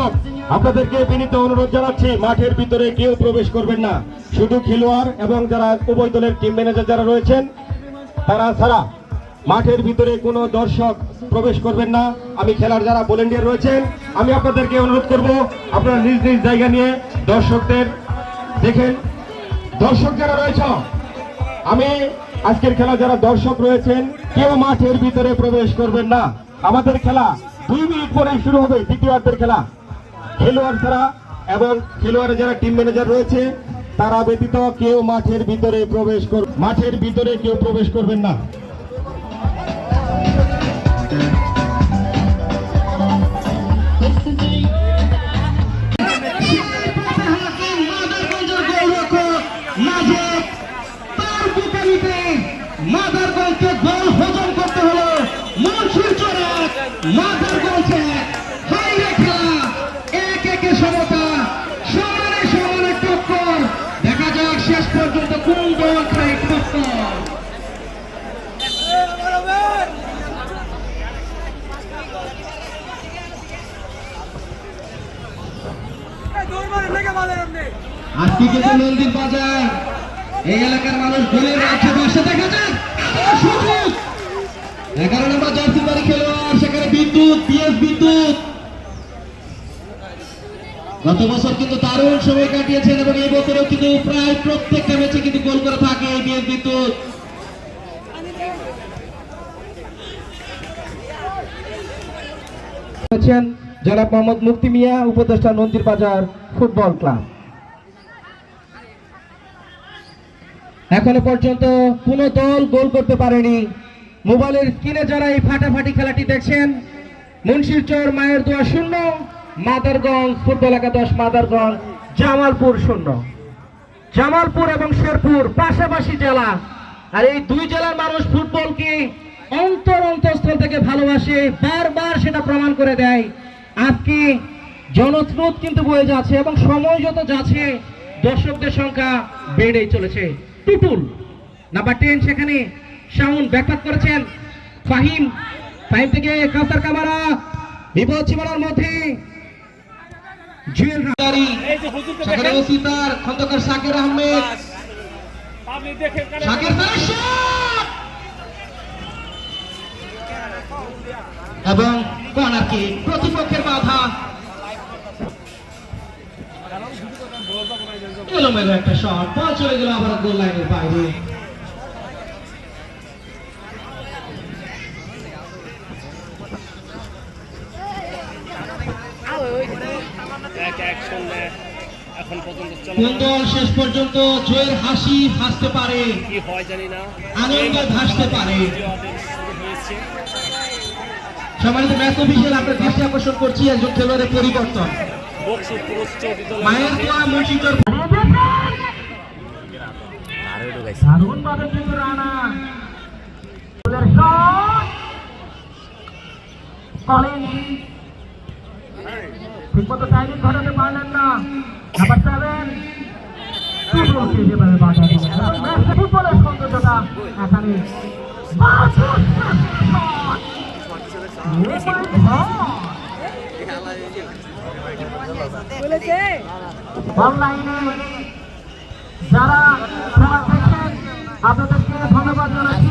দর্শক, আপনাদেরকে বিনীত অনুরোধ জানাচ্ছি, মাঠের ভিতরে কেউ প্রবেশ করবেন না। শুধু খেলোয়াড় এবং যারা উভয় দলের টিম ম্যানেজার যারা রয়েছেন তারা ছাড়া মাঠের ভিতরে কোনো দর্শক প্রবেশ করবেন না। আমি খেলার যারা ভলেন্টিয়ার রয়েছেন, আমি আপনাদেরকে অনুরোধ করব, আপনারা নিজ নিজ জায়গা নিয়ে দর্শকদের দেখেন। দর্শক যারা রয়েছে, আমি আজকের খেলা যারা দর্শক রয়েছেন, কেউ মাঠের ভিতরে প্রবেশ করবেন না। আমাদের খেলা 2 মিনিট পরে শুরু হবে, দ্বিতীয়ার্ধের খেলা। খেলোয়াড় ছাড়া এবং খেলোয়াড়ের যারা টিম ম্যানেজার রয়েছে তারা ব্যতীত কেউ মাঠের ভিতরে কেউ প্রবেশ করবেন না। মাদারগঞ্জকে গোল হজম করতে হলো, মুন্সির চরে মাদারগঞ্জে হাইরে খেলা, 1-1 সমতা, সমানে সমানে টক্কর। দেখা যাক শেষ পর্যন্ত কোন দল খায় টক্কর। আজকে কিন্তু নন্দীর বাজার এই এলাকার মানুষ গোলের রাজ্যে বসে। দেখা যাক সুযোগ, 11 নম্বর জার্সি বাড়ি খেলোয়াড়, সেখানে বিদ্যুৎ, পিএস বিদ্যুৎ গত বছর কিন্তু দারুণ সময় কাটিয়েছেন এবং এই বছরেও কিন্তু প্রায় প্রত্যেকটা ম্যাচে কিন্তু গোল করে থাকে পিএস বিদ্যুৎ। জনাব মোহাম্মদ মুক্তি মিয়া, উপদেষ্টা নন্দীর বাজার ফুটবল ক্লাব। এখনো পর্যন্ত কোন দল গোল করতে পারেনি। মোবাইলের স্ক্রিনে যারা এই ফাটাফাটি খেলাটি দেখছেন, মুন্সিরচর মায়ের দোয়া 0, মাদারগঞ্জ ফুটবল একাদশ মাদারগঞ্জ, জামালপুর 0। জামালপুর এবং শেরপুর পাশাপাশি জেলা, আর এই 2 জেলার মানুষ ফুটবলকে অন্তঃস্থল থেকে ভালোবাসে, বারবার সেটা প্রমাণ করে দেয়। আজকে জনস্রোত কিন্তু বয়ে যাচ্ছে এবং সময় যত যাচ্ছে দর্শকদের সংখ্যা বেড়েই চলেছে। টুটুল নাম্বার 10, সেখানে শাওন ব্যাকপাস করেছেন, ফাহিম থেকে কাউসার কামারা, বিপদ সীমানার মধ্যে জুয়েল রাজারি, সেখানে ওসিতার খন্দকার শাকির আহমেদ, শাকির এবং কর্নারকে প্রতিপক্ষের বাধা, এলোমেলো একটা শট, বল চলে গেল আবার গোল লাইনের বাইরে। কোন দল শেষ পর্যন্ত জয়ের হাসি হাসতে পারে, আনন্দে ভাসতে পারে। সম্মানিত ম্যাচ অফিসিয়াল, আপনার দৃষ্টি আকর্ষণ করছি একজন খেলোয়াড়ের পরিবর্তন। মায়ের দোয়া মুন্সিরচর ঠিকমতো টাইমিং ঘটাতে পারলেন না। নাম্বার 7 ফুটবলের সৌন্দর্যতা এখানে অনলাইনে যারা খেলা দেখছেন আপনাদেরকে ধন্যবাদ জানাচ্ছি।